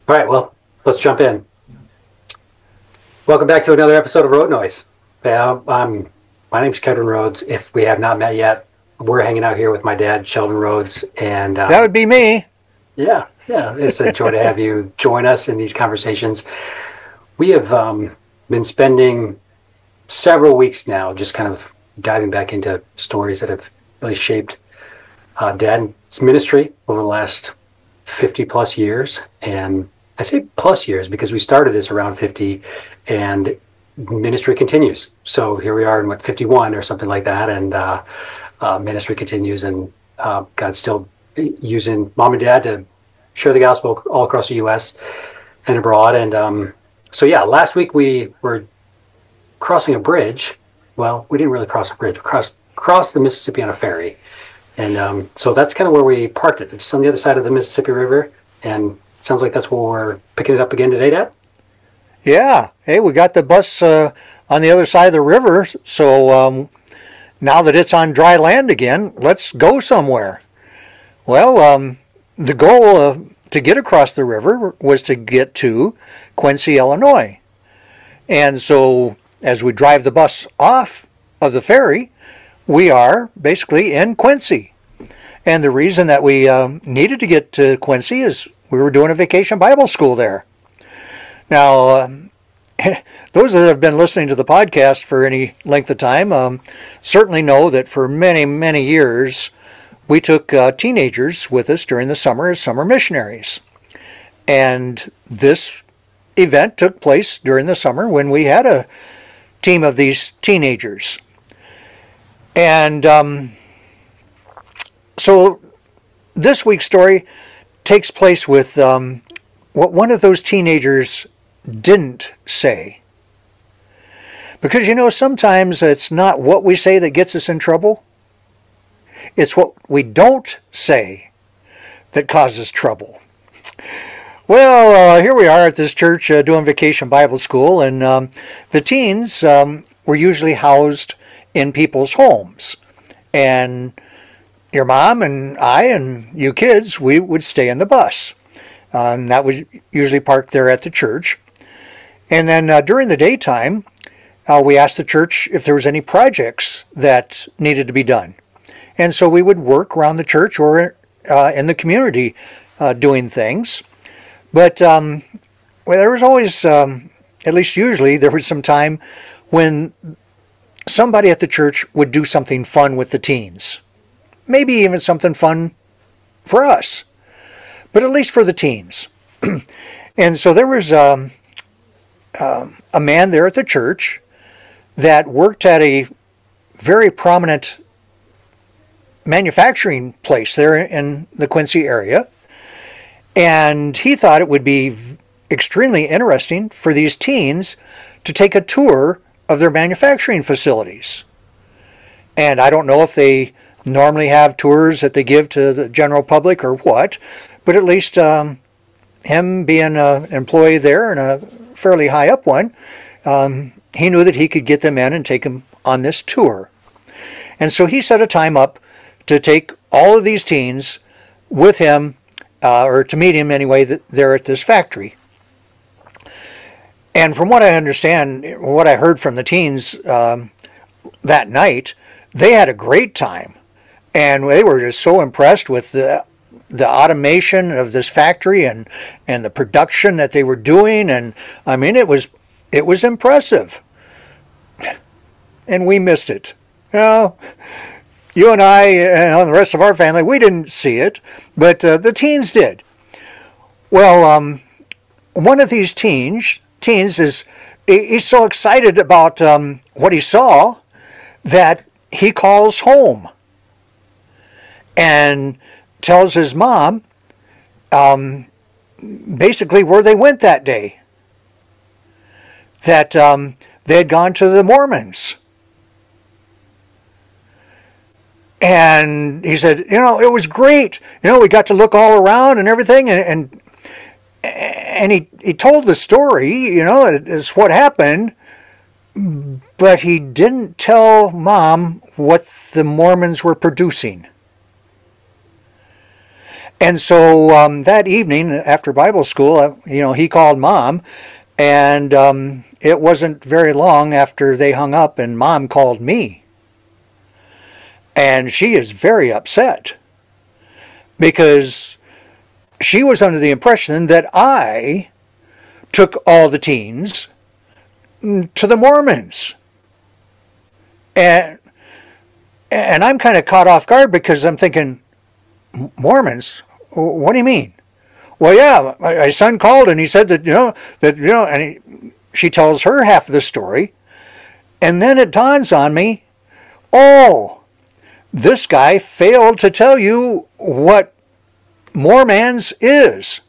All right, well, let's jump in. Welcome back to another episode of Road Noise. My name's Kedron Rhodes. If we have not met yet, we're hanging out here with my dad, Sheldon Rhodes, and That would be me. yeah, it's a joy to have you join us in these conversations. We have been spending several weeks now just kind of diving back into stories that have really shaped Dad's ministry over the last 50 plus years. And I say plus years because we started this around 50 and ministry continues. So here we are in 51 or something like that. And ministry continues, and God's still using mom and dad to share the gospel all across the U.S. and abroad. And so, last week we were crossing a bridge. Well, we didn't really cross a bridge. We crossed the Mississippi on a ferry. And so that's kind of where we parked it. It's just on the other side of the Mississippi River. And it sounds like that's where we're picking it up again today, Dad? Yeah. Hey, we got the bus on the other side of the river. So now that it's on dry land again, let's go somewhere. Well, the goal to get across the river was to get to Quincy, Illinois. And so as we drive the bus off of the ferry, we are basically in Quincy. And the reason that we needed to get to Quincy is we were doing a vacation Bible school there. Now, those that have been listening to the podcast for any length of time certainly know that for many, many years, we took teenagers with us during the summer as summer missionaries. And this event took place during the summer when we had a team of these teenagers. And so this week's story takes place with what one of those teenagers didn't say. Because, sometimes it's not what we say that gets us in trouble. It's what we don't say that causes trouble. Well, here we are at this church doing vacation Bible school, and the teens were usually housed in people's homes. And your mom and I and you kids, we would stay in the bus. That was usually parked there at the church. And then during the daytime, we asked the church if there was any projects that needed to be done. And so we would work around the church or in the community doing things. But there was always, at least usually, there was some time when somebody at the church would do something fun with the teens. Maybe even something fun for us, but at least for the teens. And so there was a man there at the church that worked at a very prominent manufacturing place there in the Quincy area. And he thought it would be extremely interesting for these teens to take a tour of their manufacturing facilities. And I don't know if they normally have tours that they give to the general public or what, but at least him being an employee there and a fairly high up one, he knew that he could get them in and take them on this tour. And so he set a time up to take all of these teens with him, or to meet him anyway, there at this factory. And from what I understand, what I heard from the teens that night, they had a great time. And they were just so impressed with the automation of this factory and the production that they were doing. And I mean, it was impressive. And we missed it. You and I and the rest of our family, we didn't see it, but the teens did. Well, one of these teens is he's so excited about what he saw that he calls home and tells his mom basically where they went that day. That they had gone to the Moormans. And he said, it was great. We got to look all around and everything. And he told the story, it's what happened. But he didn't tell Mom what the Moormans were producing. And so that evening after Bible school, he called Mom, and it wasn't very long after they hung up and Mom called me. And she is very upset because she was under the impression that I took all the teens to the Moormans. And I'm kind of caught off guard because I'm thinking, Moormans? What do you mean? Well, yeah, my son called and he said and she tells her half of the story. And then it dawns on me, oh, this guy failed to tell you what Moormans is.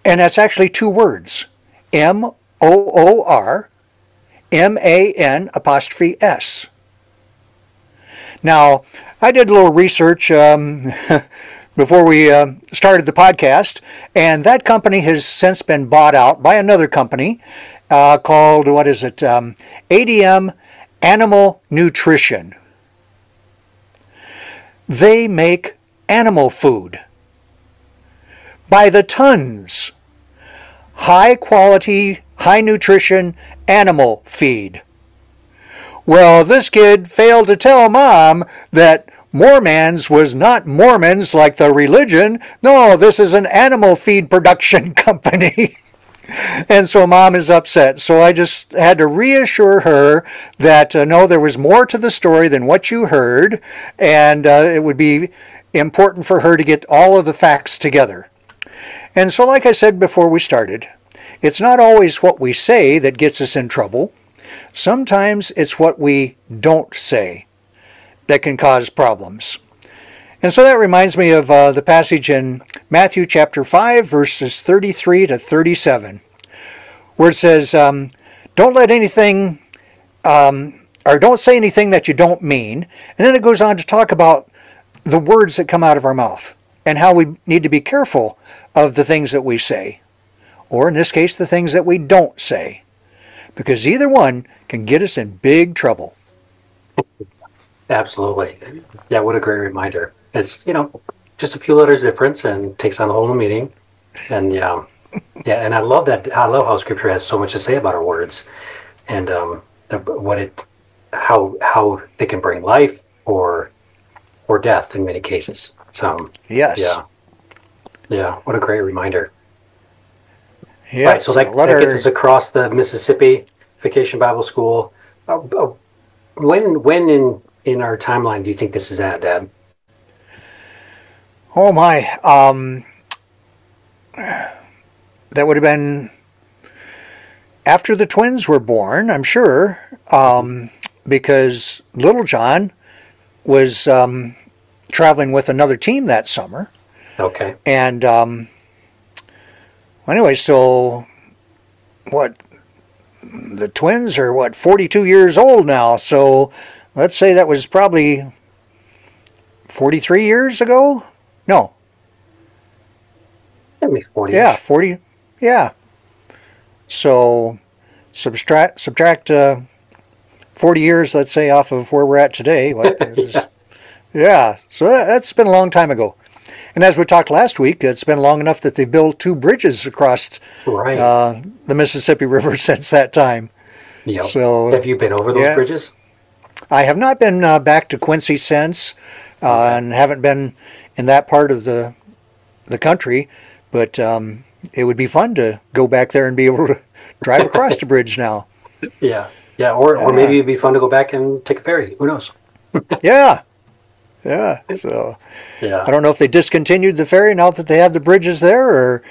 And that's actually two words. MOORMAN''S. Now, I did a little research before we started the podcast, and that company has since been bought out by another company called, ADM Animal Nutrition. They make animal food by the tons. High quality, high nutrition animal feed. Well, this kid failed to tell Mom that Moormans was not Mormons like the religion. No, this is an animal feed production company. And so Mom is upset. So I just had to reassure her that no, there was more to the story than what you heard, and it would be important for her to get all of the facts together. And so, like I said before we started, it's not always what we say that gets us in trouble. Sometimes it's what we don't say that can cause problems. And so that reminds me of the passage in Matthew chapter 5, verses 33 to 37, where it says, don't let anything, or don't say anything that you don't mean. And then it goes on to talk about the words that come out of our mouth and how we need to be careful of the things that we say, or in this case, the things that we don't say, because either one can get us in big trouble. Absolutely. Yeah, what a great reminder. It's, just a few letters difference and takes on the whole meaning. And and I love that. I love how Scripture has so much to say about our words, and how they can bring life or death in many cases. So yes, yeah. What a great reminder. Yeah. Right. So that gets us across the Mississippi Vacation Bible School. When in our timeline do you think this is at, Dad? Oh my, that would have been after the twins were born, I'm sure, because Little John was traveling with another team that summer. Okay. And anyway, so the twins are 42 years old now, so let's say that was probably 43 years ago? No. Maybe 40. Yeah, 40. Yeah. So subtract 40 years, let's say, off of where we're at today. Yeah. So that's been a long time ago. And as we talked last week, it's been long enough that they've built 2 bridges across the Mississippi River since that time. Yeah. So have you been over those bridges? I have not been back to Quincy since, and haven't been in that part of the country, but it would be fun to go back there and be able to drive across the bridge now. Yeah. Or maybe it'd be fun to go back and take a ferry. Who knows? Yeah. So I don't know if they discontinued the ferry now that they have the bridges there, or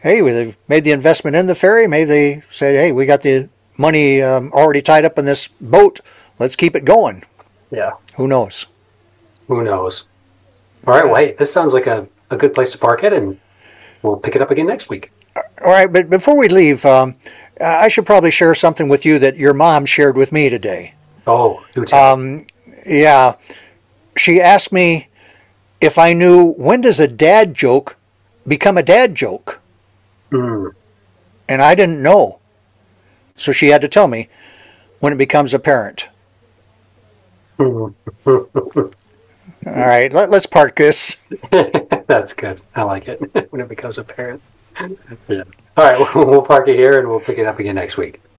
hey, they've made the investment in the ferry. Maybe they said, hey, we got the money already tied up in this boat. Let's keep it going. Yeah. Who knows? All right, wait. This sounds like a good place to park it, and we'll pick it up again next week. All right, but before we leave, I should probably share something with you that your mom shared with me today. Oh, do tell. Yeah. She asked me if I knew, when does a dad joke become a dad joke? Mm. And I didn't know. So she had to tell me when it becomes apparent. All right, let's park this. That's good. I like it when it becomes apparent. Yeah. All right, we'll park it here and we'll pick it up again next week.